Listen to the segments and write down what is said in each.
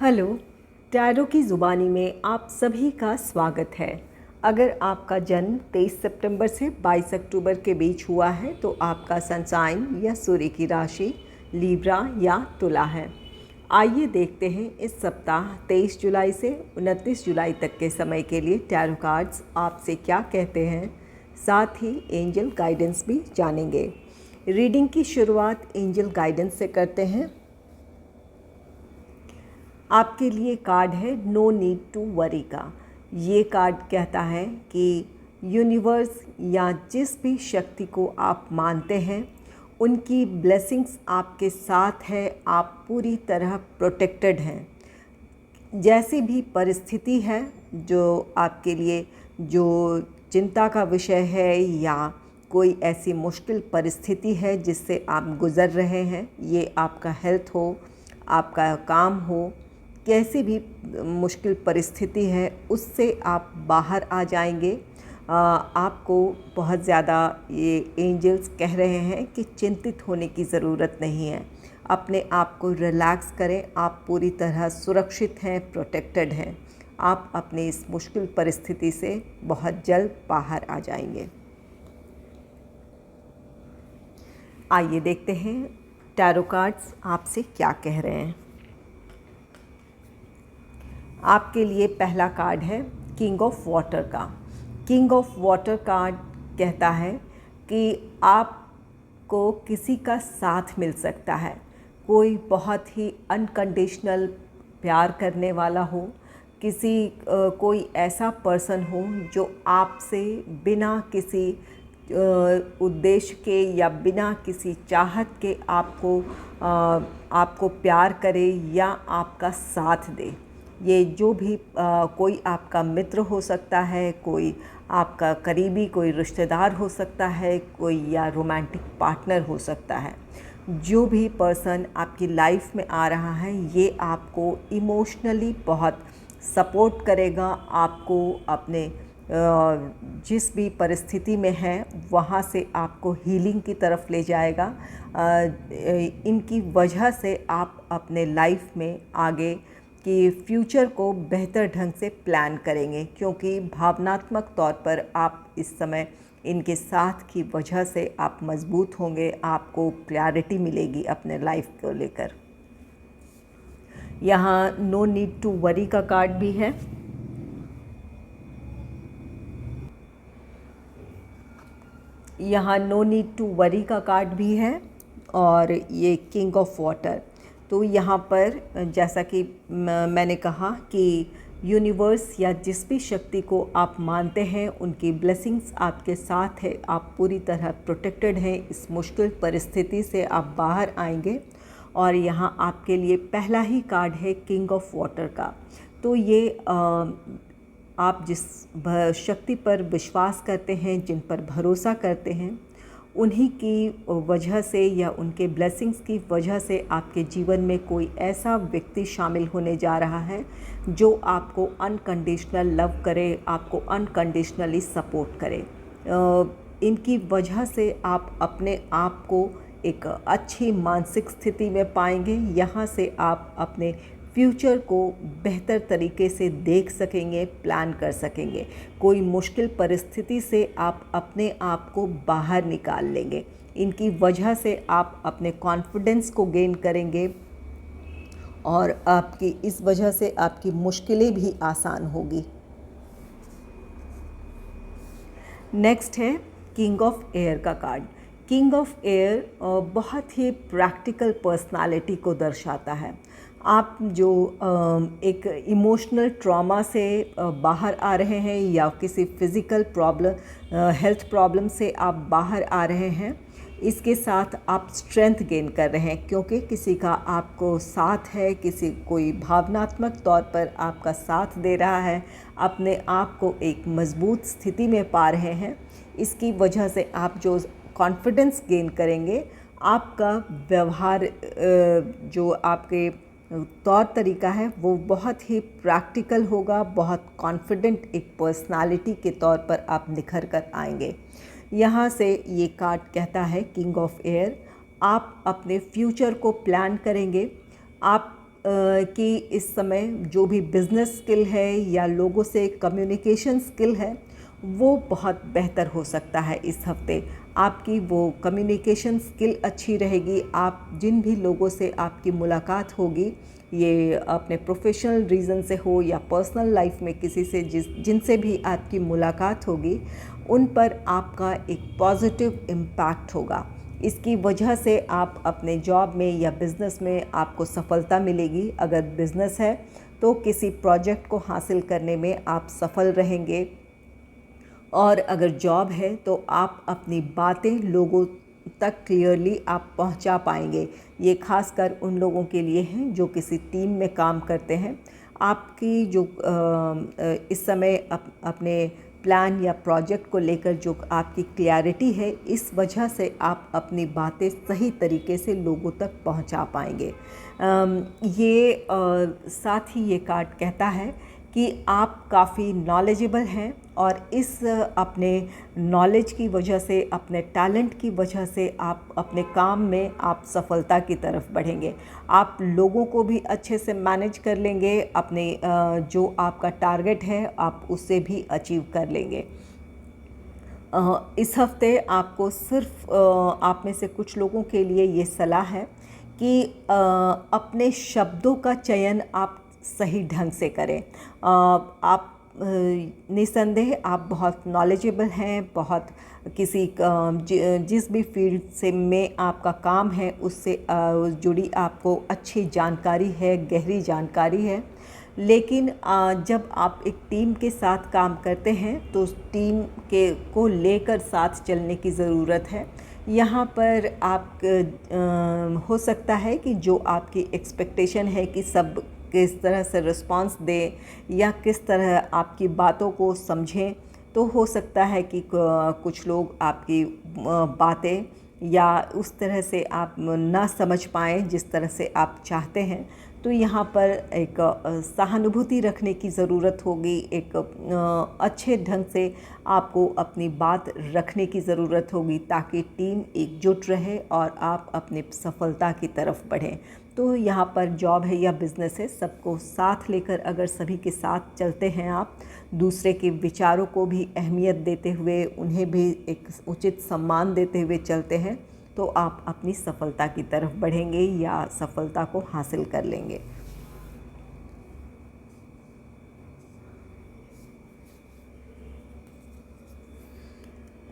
Hello. Tarot की ज़ुबानी में आप सभी का स्वागत है। अगर आपका जन्म 23 सितंबर से 22 अक्टूबर के बीच हुआ है तो आपका सन साइन या सूर्य की राशि लिब्रा या तुला है। आइए देखते हैं इस सप्ताह 23 जुलाई से 29 जुलाई तक के समय के लिए टैरो कार्ड्स आपसे क्या कहते हैं। साथ ही एंजल गाइडेंस भी जानेंगे। रीडिंग की शुरुआत एंजल गाइडेंस से करते हैं। आपके लिए कार्ड है नो नीड टू वरी का। ये कार्ड कहता है कि यूनिवर्स या जिस भी शक्ति को आप मानते हैं उनकी ब्लेसिंग्स आपके साथ है। आप पूरी तरह प्रोटेक्टेड हैं। जैसी भी परिस्थिति है जो आपके लिए जो चिंता का विषय है या कोई ऐसी मुश्किल परिस्थिति है जिससे आप गुज़र रहे हैं, ये आपका हेल्थ हो, आपका काम हो, कैसी भी मुश्किल परिस्थिति है उससे आप बाहर आ जाएंगे। आपको बहुत ज़्यादा ये एंजल्स कह रहे हैं कि चिंतित होने की ज़रूरत नहीं है। अपने आप को रिलैक्स करें। आप पूरी तरह सुरक्षित हैं, प्रोटेक्टेड हैं। आप अपनी इस मुश्किल परिस्थिति से बहुत जल्द बाहर आ जाएंगे। आइए देखते हैं टैरो कार्ड्स आपसे क्या कह रहे हैं। आपके लिए पहला कार्ड है किंग ऑफ वाटर का। किंग ऑफ वाटर कार्ड कहता है कि आपको किसी का साथ मिल सकता है। कोई बहुत ही अनकंडीशनल प्यार करने वाला हो, कोई ऐसा पर्सन हो जो आपसे बिना किसी उद्देश्य के या बिना किसी चाहत के आपको प्यार करे या आपका साथ दे। ये जो भी कोई आपका मित्र हो सकता है, कोई आपका करीबी कोई रिश्तेदार हो सकता है, कोई या रोमांटिक पार्टनर हो सकता है। जो भी पर्सन आपकी लाइफ में आ रहा है ये आपको इमोशनली बहुत सपोर्ट करेगा। आपको अपने जिस भी परिस्थिति में है वहाँ से आपको हीलिंग की तरफ ले जाएगा। इनकी वजह से आप अपने लाइफ में आगे कि फ्यूचर को बेहतर ढंग से प्लान करेंगे, क्योंकि भावनात्मक तौर पर आप इस समय इनके साथ की वजह से आप मजबूत होंगे। आपको क्लैरिटी मिलेगी अपने लाइफ को लेकर। यहाँ नो नीड टू वरी का कार्ड भी है। यहाँ नो नीड टू वरी का कार्ड भी है और ये किंग ऑफ वाटर। तो यहाँ पर जैसा कि मैंने कहा कि यूनिवर्स या जिस भी शक्ति को आप मानते हैं उनकी ब्लेसिंग्स आपके साथ है। आप पूरी तरह प्रोटेक्टेड हैं। इस मुश्किल परिस्थिति से आप बाहर आएंगे। और यहाँ आपके लिए पहला ही कार्ड है किंग ऑफ वाटर का। तो ये आप जिस शक्ति पर विश्वास करते हैं, जिन पर भरोसा करते हैं, उन्हीं की वजह से या उनके ब्लेसिंग्स की वजह से आपके जीवन में कोई ऐसा व्यक्ति शामिल होने जा रहा है जो आपको अनकंडीशनल लव करे, आपको अनकंडीशनली सपोर्ट करे। इनकी वजह से आप अपने आप को एक अच्छी मानसिक स्थिति में पाएंगे। यहाँ से आप अपने फ्यूचर को बेहतर तरीके से देख सकेंगे, प्लान कर सकेंगे। कोई मुश्किल परिस्थिति से आप अपने आप को बाहर निकाल लेंगे। इनकी वजह से आप अपने कॉन्फिडेंस को गेन करेंगे और आपकी इस वजह से आपकी मुश्किलें भी आसान होगी। नेक्स्ट है किंग ऑफ एयर का कार्ड। किंग ऑफ एयर बहुत ही प्रैक्टिकल पर्सनालिटी को दर्शाता है। आप जो एक इमोशनल ट्रॉमा से बाहर आ रहे हैं या किसी फिज़िकल प्रॉब्लम, हेल्थ प्रॉब्लम से आप बाहर आ रहे हैं, इसके साथ आप स्ट्रेंथ गेन कर रहे हैं क्योंकि किसी का आपको साथ है, कोई भावनात्मक तौर पर आपका साथ दे रहा है। अपने आप को एक मज़बूत स्थिति में पा रहे हैं। इसकी वजह से आप जो कॉन्फिडेंस गेन करेंगे, आपका व्यवहार जो आपके तौर तरीका है वो बहुत ही प्रैक्टिकल होगा। बहुत कॉन्फिडेंट एक पर्सनालिटी के तौर पर आप निखर कर आएंगे। यहाँ से ये कार्ड कहता है किंग ऑफ एयर, आप अपने फ्यूचर को प्लान करेंगे। आप कि इस समय जो भी बिज़नेस स्किल है या लोगों से कम्युनिकेशन स्किल है वो बहुत बेहतर हो सकता है। इस हफ्ते आपकी वो कम्युनिकेशन स्किल अच्छी रहेगी। आप जिन भी लोगों से आपकी मुलाकात होगी, ये अपने प्रोफेशनल रीज़न से हो या पर्सनल लाइफ में किसी से जिनसे भी आपकी मुलाकात होगी, उन पर आपका एक पॉजिटिव इम्पैक्ट होगा। इसकी वजह से आप अपने जॉब में या बिज़नेस में आपको सफलता मिलेगी। अगर बिज़नेस है तो किसी प्रोजेक्ट को हासिल करने में आप सफल रहेंगे, और अगर जॉब है तो आप अपनी बातें लोगों तक क्लियरली आप पहुंचा पाएंगे। ये खासकर उन लोगों के लिए हैं जो किसी टीम में काम करते हैं। आपकी जो इस समय अपने प्लान या प्रोजेक्ट को लेकर जो आपकी क्लैरिटी है, इस वजह से आप अपनी बातें सही तरीके से लोगों तक पहुंचा पाएंगे। ये साथ ही ये कार्ड कहता है कि आप काफ़ी नॉलेजेबल हैं, और इस अपने नॉलेज की वजह से, अपने टैलेंट की वजह से आप अपने काम में आप सफलता की तरफ बढ़ेंगे। आप लोगों को भी अच्छे से मैनेज कर लेंगे, अपने जो आपका टारगेट है आप उससे भी अचीव कर लेंगे। इस हफ्ते आपको सिर्फ आप में से कुछ लोगों के लिए ये सलाह है कि अपने शब्दों का चयन आप सही ढंग से करें। आप निसंदेह आप बहुत नॉलेजेबल हैं, बहुत किसी जिस भी फील्ड से में आपका काम है उससे जुड़ी आपको अच्छी जानकारी है, गहरी जानकारी है। लेकिन जब आप एक टीम के साथ काम करते हैं तो उस टीम के को लेकर साथ चलने की ज़रूरत है। यहाँ पर आप हो सकता है कि जो आपकी एक्सपेक्टेशन है कि सब किस तरह से रिस्पांस दें या किस तरह आपकी बातों को समझें, तो हो सकता है कि कुछ लोग आपकी बातें या उस तरह से आप ना समझ पाएँ जिस तरह से आप चाहते हैं। तो यहाँ पर एक सहानुभूति रखने की ज़रूरत होगी। एक अच्छे ढंग से आपको अपनी बात रखने की ज़रूरत होगी ताकि टीम एकजुट रहे और आप अपनी सफलता की तरफ बढ़ें। तो यहाँ पर जॉब है या बिज़नेस है, सबको साथ लेकर अगर सभी के साथ चलते हैं, आप दूसरे के विचारों को भी अहमियत देते हुए, उन्हें भी एक उचित सम्मान देते हुए चलते हैं, तो आप अपनी सफलता की तरफ बढ़ेंगे या सफलता को हासिल कर लेंगे।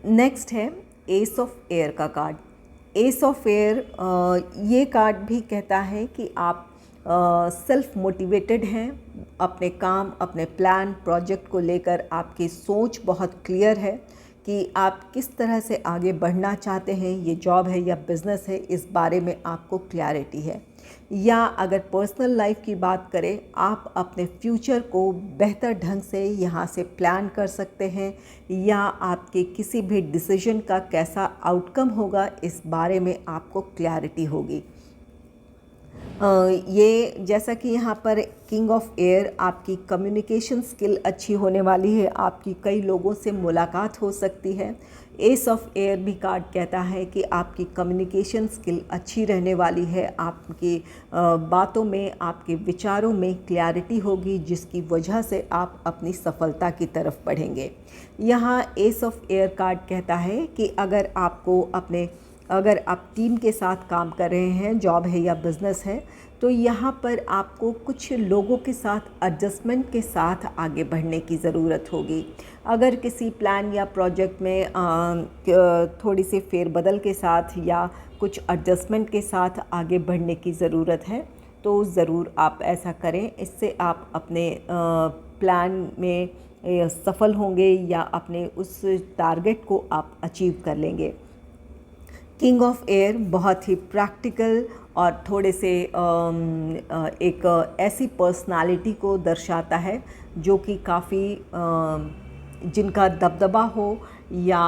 नेक्स्ट है एस ऑफ एयर का कार्ड। एस ऑफ एयर ये कार्ड भी कहता है कि आप सेल्फ मोटिवेटेड हैं। अपने काम, अपने प्लान, प्रोजेक्ट को लेकर आपकी सोच बहुत क्लियर है कि आप किस तरह से आगे बढ़ना चाहते हैं। ये जॉब है या बिज़नेस है, इस बारे में आपको क्लैरिटी है। या अगर पर्सनल लाइफ की बात करें, आप अपने फ्यूचर को बेहतर ढंग से यहाँ से प्लान कर सकते हैं, या आपके किसी भी डिसीजन का कैसा आउटकम होगा इस बारे में आपको क्लैरिटी होगी। ये जैसा कि यहाँ पर किंग ऑफ एयर, आपकी कम्युनिकेशन स्किल अच्छी होने वाली है, आपकी कई लोगों से मुलाकात हो सकती है। एस ऑफ एयर भी कार्ड कहता है कि आपकी कम्युनिकेशन स्किल अच्छी रहने वाली है, आपकी बातों में, आपके विचारों में क्लैरिटी होगी, जिसकी वजह से आप अपनी सफलता की तरफ बढ़ेंगे। यहाँ एस ऑफ एयर कार्ड कहता है कि अगर आप टीम के साथ काम कर रहे हैं, जॉब है या बिज़नेस है, तो यहाँ पर आपको कुछ लोगों के साथ एडजस्टमेंट के साथ आगे बढ़ने की ज़रूरत होगी। अगर किसी प्लान या प्रोजेक्ट में थोड़ी सी फेरबदल के साथ या कुछ एडजस्टमेंट के साथ आगे बढ़ने की ज़रूरत है, तो ज़रूर आप ऐसा करें। इससे आप अपने प्लान में सफल होंगे या अपने उस टारगेट को आप अचीव कर लेंगे। किंग ऑफ एयर बहुत ही प्रैक्टिकल और थोड़े से एक ऐसी पर्सनालिटी को दर्शाता है जो कि काफ़ी जिनका दबदबा हो या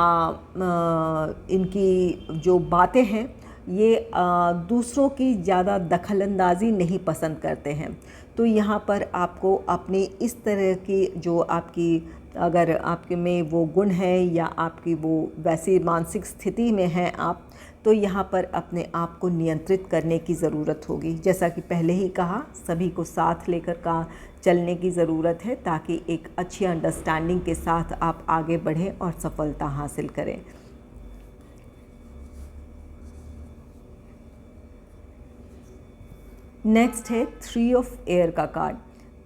इनकी जो बातें हैं, ये दूसरों की ज़्यादा दखलंदाजी नहीं पसंद करते हैं। तो यहाँ पर आपको अपनी इस तरह की जो आपकी, अगर आपके में वो गुण है या आपकी वो वैसी मानसिक स्थिति में हैं आप, तो यहाँ पर अपने आप को नियंत्रित करने की ज़रूरत होगी। जैसा कि पहले ही कहा, सभी को साथ लेकर का चलने की ज़रूरत है ताकि एक अच्छी अंडरस्टैंडिंग के साथ आप आगे बढ़ें और सफलता हासिल करें। नेक्स्ट है 3 ऑफ एयर का कार्ड।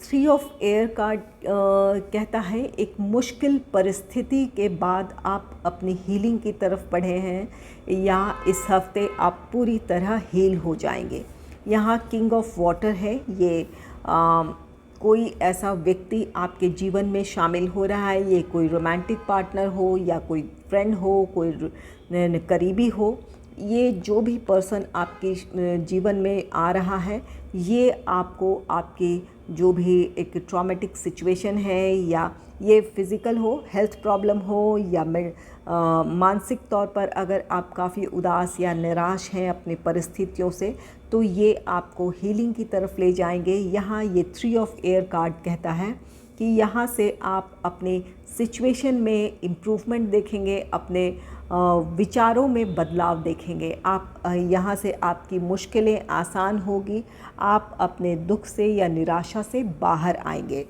3 ऑफ एयर कार्ड कहता है एक मुश्किल परिस्थिति के बाद आप अपनी हीलिंग की तरफ बढ़े हैं या इस हफ्ते आप पूरी तरह हील हो जाएंगे। यहाँ किंग ऑफ वाटर है। ये कोई ऐसा व्यक्ति आपके जीवन में शामिल हो रहा है, ये कोई रोमांटिक पार्टनर हो या कोई फ्रेंड हो, कोई करीबी हो, ये जो भी पर्सन आपके जीवन में आ रहा है, ये आपको आपकी जो भी एक ट्रॉमेटिक सिचुएशन है या ये फिज़िकल हो, हेल्थ प्रॉब्लम हो या मानसिक तौर पर अगर आप काफ़ी उदास या निराश हैं अपनी परिस्थितियों से, तो ये आपको हीलिंग की तरफ ले जाएंगे। यहाँ ये 3 ऑफ एयर कार्ड कहता है कि यहाँ से आप अपने सिचुएशन में इम्प्रूवमेंट देखेंगे, अपने विचारों में बदलाव देखेंगे। आप यहाँ से आपकी मुश्किलें आसान होगी, आप अपने दुख से या निराशा से बाहर आएंगे।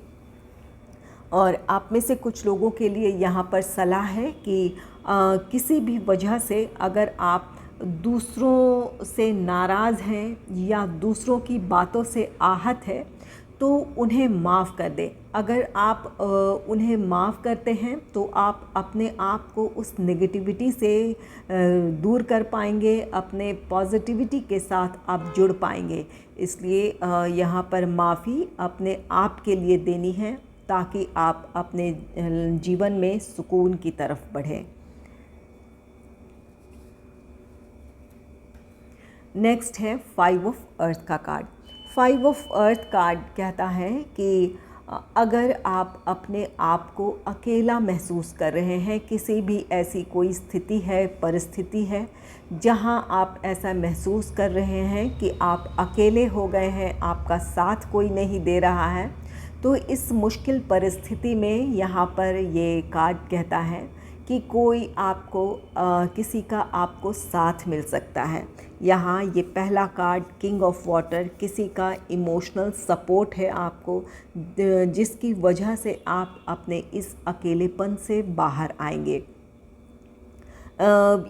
और आप में से कुछ लोगों के लिए यहाँ पर सलाह है कि किसी भी वजह से अगर आप दूसरों से नाराज़ हैं या दूसरों की बातों से आहत है तो उन्हें माफ़ कर दें। अगर आप उन्हें माफ़ करते हैं तो आप अपने आप को उस नेगेटिविटी से दूर कर पाएंगे, अपने पॉजिटिविटी के साथ आप जुड़ पाएंगे। इसलिए यहाँ पर माफ़ी अपने आप के लिए देनी है ताकि आप अपने जीवन में सुकून की तरफ बढ़ें। नेक्स्ट है 5 ऑफ अर्थ का कार्ड। 5 ऑफ अर्थ कार्ड कहता है कि अगर आप अपने आप को अकेला महसूस कर रहे हैं, किसी भी ऐसी कोई स्थिति है, परिस्थिति है जहां आप ऐसा महसूस कर रहे हैं कि आप अकेले हो गए हैं, आपका साथ कोई नहीं दे रहा है, तो इस मुश्किल परिस्थिति में यहाँ पर ये कार्ड कहता है कि कोई आपको किसी का आपको साथ मिल सकता है। यहाँ ये पहला कार्ड किंग ऑफ वाटर किसी का इमोशनल सपोर्ट है आपको, जिसकी वजह से आप अपने इस अकेलेपन से बाहर आएंगे।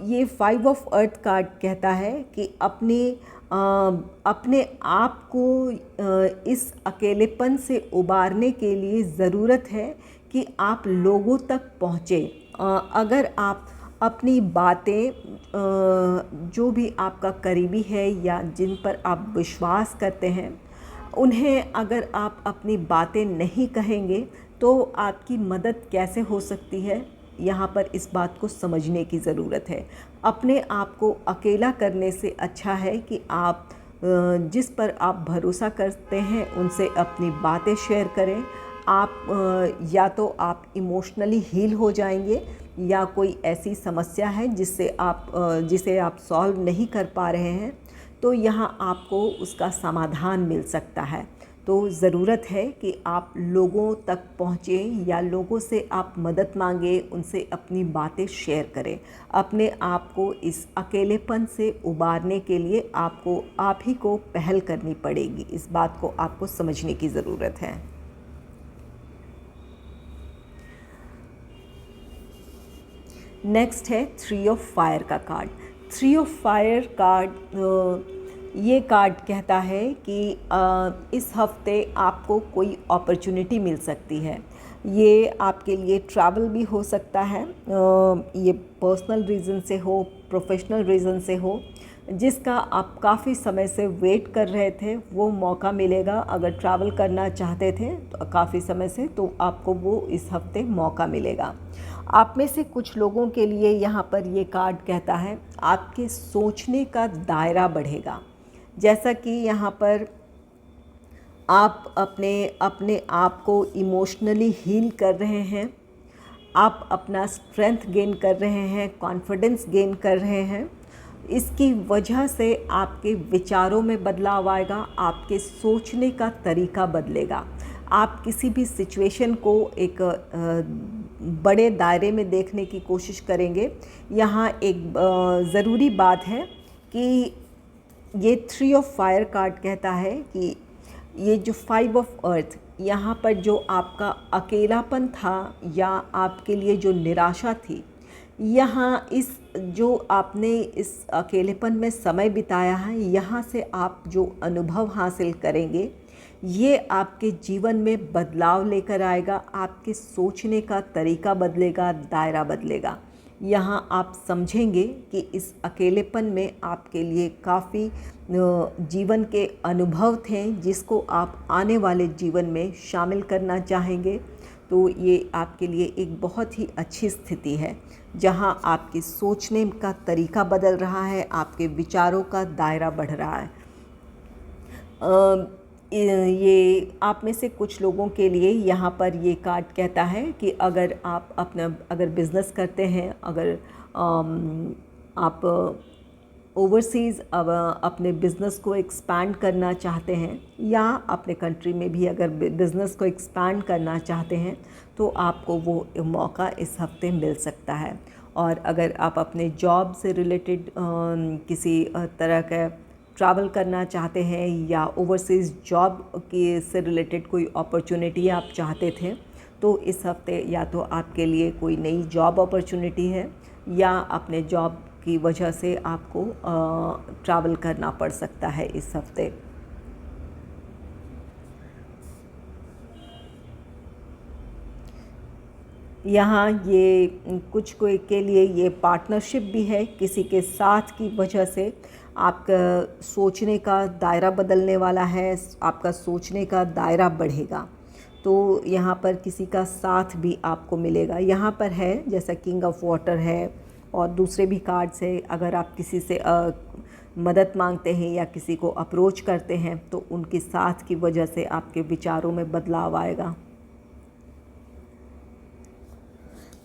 ये 5 ऑफ अर्थ कार्ड कहता है कि अपने आप को इस अकेलेपन से उबारने के लिए ज़रूरत है कि आप लोगों तक पहुँचे। अगर आप अपनी बातें जो भी आपका करीबी है या जिन पर आप विश्वास करते हैं, उन्हें अगर आप अपनी बातें नहीं कहेंगे तो आपकी मदद कैसे हो सकती है, यहाँ पर इस बात को समझने की ज़रूरत है। अपने आप को अकेला करने से अच्छा है कि आप जिस पर आप भरोसा करते हैं उनसे अपनी बातें शेयर करें। आप या तो आप इमोशनली हील हो जाएंगे या कोई ऐसी समस्या है जिसे आप सॉल्व नहीं कर पा रहे हैं, तो यहाँ आपको उसका समाधान मिल सकता है। तो ज़रूरत है कि आप लोगों तक पहुँचें या लोगों से आप मदद मांगें, उनसे अपनी बातें शेयर करें। अपने आप को इस अकेलेपन से उबारने के लिए आप ही को पहल करनी पड़ेगी। इस बात को आपको समझने की ज़रूरत है। नेक्स्ट है 3 ऑफ फायर का कार्ड। 3 ऑफ फायर कार्ड ये कार्ड कहता है कि इस हफ्ते आपको कोई अपॉर्चुनिटी मिल सकती है। ये आपके लिए ट्रैवल भी हो सकता है, ये पर्सनल रीज़न से हो, प्रोफेशनल रीज़न से हो, जिसका आप काफ़ी समय से वेट कर रहे थे, वो मौका मिलेगा। अगर ट्रैवल करना चाहते थे तो काफ़ी समय से, तो आपको वो इस हफ्ते मौका मिलेगा। आप में से कुछ लोगों के लिए यहाँ पर ये कार्ड कहता है आपके सोचने का दायरा बढ़ेगा। जैसा कि यहाँ पर आप अपने आप को इमोशनली हील कर रहे हैं, आप अपना स्ट्रेंथ गेन कर रहे हैं, कॉन्फिडेंस गेन कर रहे हैं, इसकी वजह से आपके विचारों में बदलाव आएगा, आपके सोचने का तरीका बदलेगा। आप किसी भी सिचुएशन को एक बड़े दायरे में देखने की कोशिश करेंगे। यहाँ एक ज़रूरी बात है कि ये 3 ऑफ फायर कार्ड कहता है कि ये जो 5 ऑफ अर्थ, यहाँ पर जो आपका अकेलापन था या आपके लिए जो निराशा थी, यहाँ इस जो आपने इस अकेलेपन में समय बिताया है, यहाँ से आप जो अनुभव हासिल करेंगे ये आपके जीवन में बदलाव लेकर आएगा। आपके सोचने का तरीका बदलेगा, दायरा बदलेगा। यहाँ आप समझेंगे कि इस अकेलेपन में आपके लिए काफ़ी जीवन के अनुभव थे जिसको आप आने वाले जीवन में शामिल करना चाहेंगे। तो ये आपके लिए एक बहुत ही अच्छी स्थिति है जहाँ आपके सोचने का तरीका बदल रहा है, आपके विचारों का दायरा बढ़ रहा है। ये आप में से कुछ लोगों के लिए यहाँ पर ये कार्ड कहता है कि अगर आप अगर बिज़नेस करते हैं, अगर आप ओवरसीज़ अपने बिज़नेस को एक्सपैंड करना चाहते हैं या अपने कंट्री में भी अगर बिज़नेस को एक्सपैंड करना चाहते हैं तो आपको वो मौका इस हफ्ते मिल सकता है। और अगर आप अपने जॉब से रिलेटेड किसी तरह का ट्रैवल करना चाहते हैं या ओवरसीज़ जॉब के से रिलेटेड कोई अपॉर्चुनिटी आप चाहते थे तो इस हफ्ते या तो आपके लिए कोई नई जॉब अपॉर्चुनिटी है या अपने जॉब की वजह से आपको ट्रैवल करना पड़ सकता है इस हफ्ते। यहाँ ये कुछ कोई के लिए ये पार्टनरशिप भी है, किसी के साथ की वजह से आपका सोचने का दायरा बदलने वाला है, आपका सोचने का दायरा बढ़ेगा। तो यहाँ पर किसी का साथ भी आपको मिलेगा। यहाँ पर है जैसा किंग ऑफ वाटर है और दूसरे भी कार्ड्स है। अगर आप किसी से मदद मांगते हैं या किसी को अप्रोच करते हैं तो उनके साथ की वजह से आपके विचारों में बदलाव आएगा।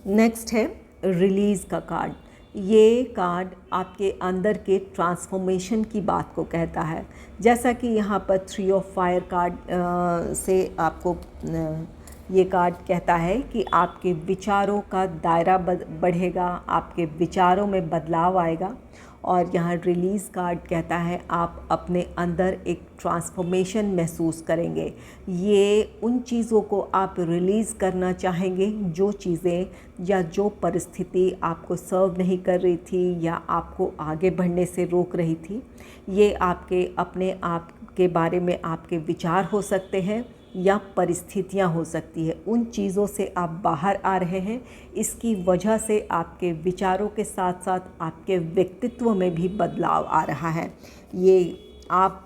नेक्स्ट है रिलीज़ का कार्ड। ये कार्ड आपके अंदर के ट्रांसफॉर्मेशन की बात को कहता है। जैसा कि यहाँ पर 3 ऑफ फायर कार्ड से आपको ये कार्ड कहता है कि आपके विचारों का दायरा बढ़ेगा, आपके विचारों में बदलाव आएगा। और यहाँ रिलीज़ कार्ड कहता है आप अपने अंदर एक ट्रांसफॉर्मेशन महसूस करेंगे। ये उन चीज़ों को आप रिलीज़ करना चाहेंगे जो चीज़ें या जो परिस्थिति आपको सर्व नहीं कर रही थी या आपको आगे बढ़ने से रोक रही थी। ये आपके अपने आप के बारे में आपके विचार हो सकते हैं या परिस्थितियाँ हो सकती है। उन चीज़ों से आप बाहर आ रहे हैं, इसकी वजह से आपके विचारों के साथ साथ आपके व्यक्तित्व में भी बदलाव आ रहा है। ये आप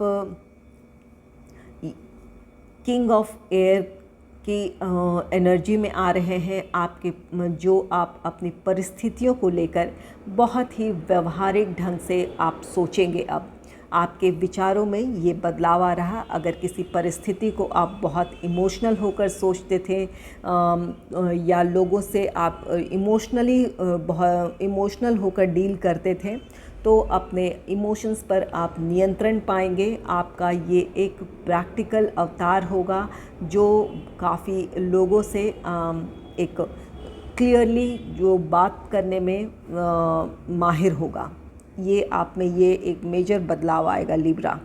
किंग ऑफ एयर की एनर्जी में आ रहे हैं। आपके जो आप अपनी परिस्थितियों को लेकर बहुत ही व्यवहारिक ढंग से आप सोचेंगे। अब आपके विचारों में ये बदलाव आ रहा। अगर किसी परिस्थिति को आप बहुत इमोशनल होकर सोचते थे या लोगों से आप बहुत इमोशनल होकर डील करते थे तो अपने इमोशंस पर आप नियंत्रण पाएंगे। आपका ये एक प्रैक्टिकल अवतार होगा जो काफ़ी लोगों से एक क्लियरली जो बात करने में माहिर होगा। ये आप में ये एक मेजर बदलाव आएगा लिब्रा।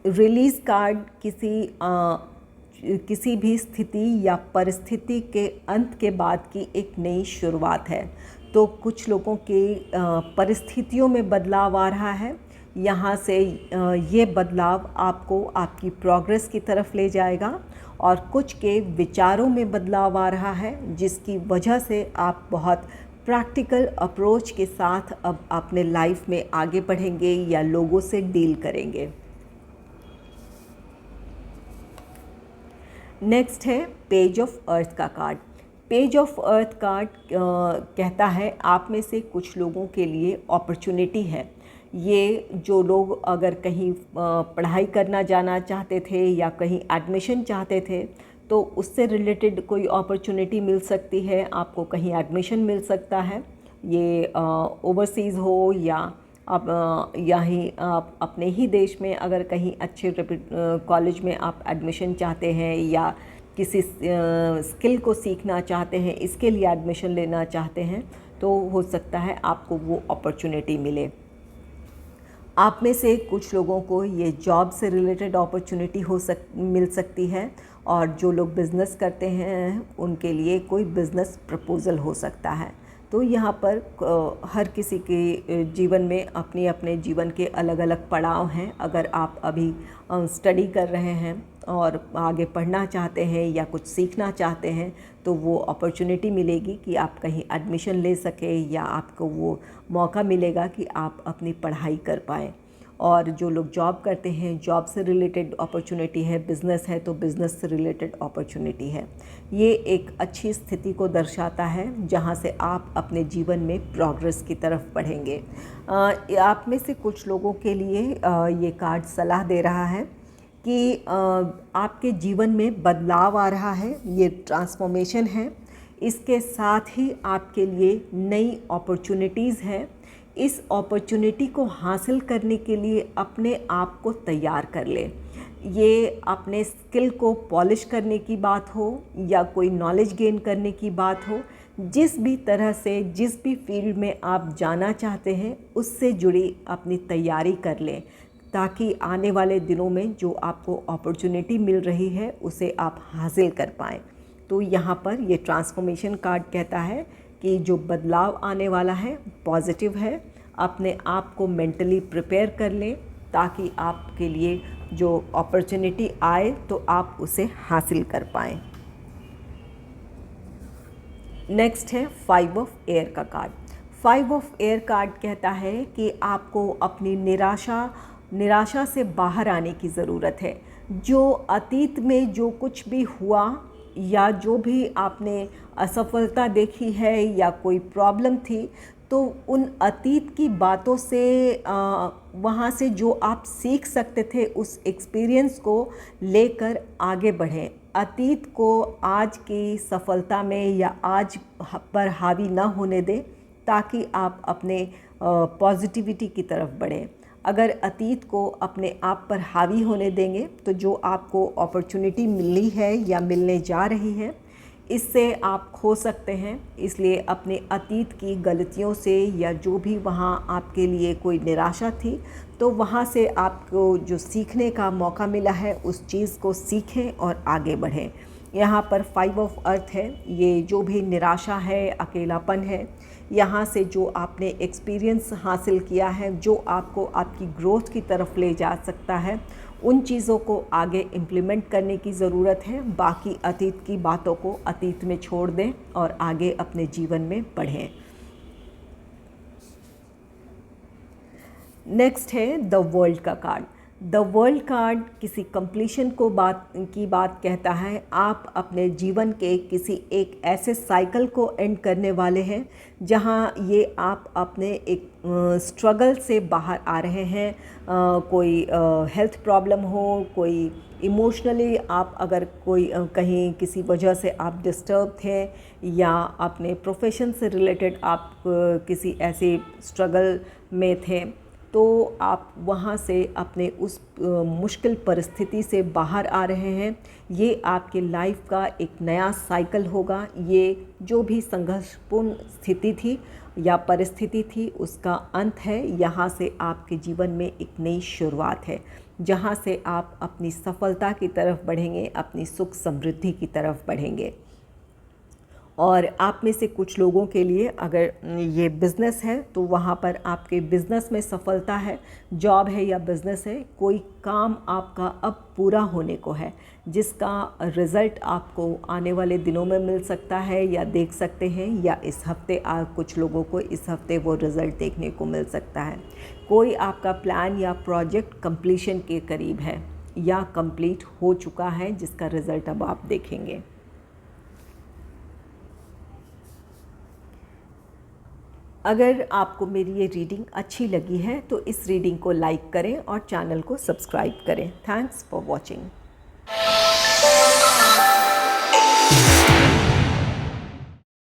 रिलीज़ कार्ड किसी भी स्थिति या परिस्थिति के अंत के बाद की एक नई शुरुआत है। तो कुछ लोगों के परिस्थितियों में बदलाव आ रहा है। यहाँ से ये बदलाव आपको आपकी प्रोग्रेस की तरफ ले जाएगा। और कुछ के विचारों में बदलाव आ रहा है जिसकी वजह से आप बहुत प्रैक्टिकल अप्रोच के साथ अब अपने लाइफ में आगे बढ़ेंगे या लोगों से डील करेंगे। नेक्स्ट है पेज ऑफ अर्थ का card. Page of earth card कहता है आप में से कुछ लोगों के लिए अपॉर्चुनिटी है। ये जो लोग अगर कहीं पढ़ाई करना जाना चाहते थे या कहीं एडमिशन चाहते थे तो उससे रिलेटेड कोई अपॉर्चुनिटी मिल सकती है। आपको कहीं एडमिशन मिल सकता है, ये ओवरसीज़ हो या अब यहीं आप अपने ही देश में अगर कहीं अच्छे कॉलेज में आप एडमिशन चाहते हैं या किसी स्किल को सीखना चाहते हैं, इसके लिए एडमिशन लेना चाहते हैं, तो हो सकता है आपको वो अपॉर्चुनिटी मिले। आप में से कुछ लोगों को ये जॉब से रिलेटेड अपॉर्चुनिटी मिल सकती है, और जो लोग बिज़नेस करते हैं उनके लिए कोई बिज़नेस प्रपोज़ल हो सकता है। तो यहाँ पर हर किसी के जीवन में अपने अपने जीवन के अलग अलग पड़ाव हैं। अगर आप अभी स्टडी कर रहे हैं और आगे पढ़ना चाहते हैं या कुछ सीखना चाहते हैं, तो वो अपॉर्चुनिटी मिलेगी कि आप कहीं एडमिशन ले सकें, या आपको वो मौका मिलेगा कि आप अपनी पढ़ाई कर पाएँ। और जो लोग जॉब करते हैं, जॉब से रिलेटेड अपॉर्चुनिटी है, बिज़नेस है तो बिज़नेस से रिलेटेड अपॉर्चुनिटी है। ये एक अच्छी स्थिति को दर्शाता है जहाँ से आप अपने जीवन में प्रोग्रेस की तरफ बढ़ेंगे। आप में से कुछ लोगों के लिए ये कार्ड सलाह दे रहा है कि आपके जीवन में बदलाव आ रहा है, ये ट्रांसफॉर्मेशन है। इसके साथ ही आपके लिए नई अपॉर्चुनिटीज़ हैं। इस अपॉर्चुनिटी को हासिल करने के लिए अपने आप को तैयार कर लें। ये अपने स्किल को पॉलिश करने की बात हो या कोई नॉलेज गेन करने की बात हो, जिस भी तरह से जिस भी फील्ड में आप जाना चाहते हैं उससे जुड़ी अपनी तैयारी कर लें, ताकि आने वाले दिनों में जो आपको अपॉर्चुनिटी मिल रही है उसे आप हासिल कर पाएँ। तो यहाँ पर ये ट्रांसफॉर्मेशन कार्ड कहता है कि जो बदलाव आने वाला है पॉजिटिव है। अपने आप को मेंटली प्रिपेयर कर लें ताकि आपके लिए जो अपॉर्चुनिटी आए तो आप उसे हासिल कर पाएँ। नेक्स्ट है 5 ऑफ एयर का कार्ड। 5 ऑफ एयर कार्ड कहता है कि आपको अपनी निराशा से बाहर आने की ज़रूरत है। जो अतीत में जो कुछ भी हुआ या जो भी आपने असफलता देखी है या कोई प्रॉब्लम थी, तो उन अतीत की बातों से वहाँ से जो आप सीख सकते थे उस एक्सपीरियंस को लेकर आगे बढ़ें। अतीत को आज की सफलता में या आज पर हावी ना होने दें, ताकि आप अपने पॉजिटिविटी की तरफ बढ़ें। अगर अतीत को अपने आप पर हावी होने देंगे तो जो आपको अपॉर्चुनिटी मिली है या मिलने जा रही है, इससे आप खो सकते हैं। इसलिए अपने अतीत की गलतियों से या जो भी वहाँ आपके लिए कोई निराशा थी, तो वहाँ से आपको जो सीखने का मौका मिला है उस चीज़ को सीखें और आगे बढ़ें। यहाँ पर 5 ऑफ अर्थ है। ये जो भी निराशा है, अकेलापन है, यहाँ से जो आपने एक्सपीरियंस हासिल किया है, जो आपको आपकी ग्रोथ की तरफ ले जा सकता है, उन चीज़ों को आगे इम्प्लीमेंट करने की ज़रूरत है। बाकी अतीत की बातों को अतीत में छोड़ दें और आगे अपने जीवन में बढ़ें। नेक्स्ट है द वर्ल्ड का कार्ड। द वर्ल्ड कार्ड किसी कंप्लीशन की बात कहता है। आप अपने जीवन के किसी एक ऐसे साइकिल को एंड करने वाले हैं जहां ये आप अपने एक स्ट्रगल से बाहर आ रहे हैं। कोई हेल्थ प्रॉब्लम हो, कोई इमोशनली आप अगर कोई कहीं किसी वजह से आप डिस्टर्ब थे, या अपने प्रोफेशन से रिलेटेड आप किसी ऐसे स्ट्रगल में थे, तो आप वहाँ से अपने उस मुश्किल परिस्थिति से बाहर आ रहे हैं। ये आपके लाइफ का एक नया साइकिल होगा। ये जो भी संघर्षपूर्ण स्थिति थी या परिस्थिति थी, उसका अंत है। यहाँ से आपके जीवन में एक नई शुरुआत है, जहाँ से आप अपनी सफलता की तरफ बढ़ेंगे, अपनी सुख समृद्धि की तरफ बढ़ेंगे। और आप में से कुछ लोगों के लिए अगर ये बिज़नेस है तो वहाँ पर आपके बिज़नेस में सफलता है। जॉब है या बिज़नेस है, कोई काम आपका अब पूरा होने को है, जिसका रिज़ल्ट आपको आने वाले दिनों में मिल सकता है या देख सकते हैं, या इस हफ्ते कुछ लोगों को इस हफ्ते वो रिज़ल्ट देखने को मिल सकता है। कोई आपका प्लान या प्रोजेक्ट कंप्लीशन के करीब है या कंप्लीट हो चुका है, जिसका रिज़ल्ट अब आप देखेंगे। अगर आपको मेरी ये रीडिंग अच्छी लगी है तो इस रीडिंग को लाइक करें और चैनल को सब्सक्राइब करें। Thanks for watching.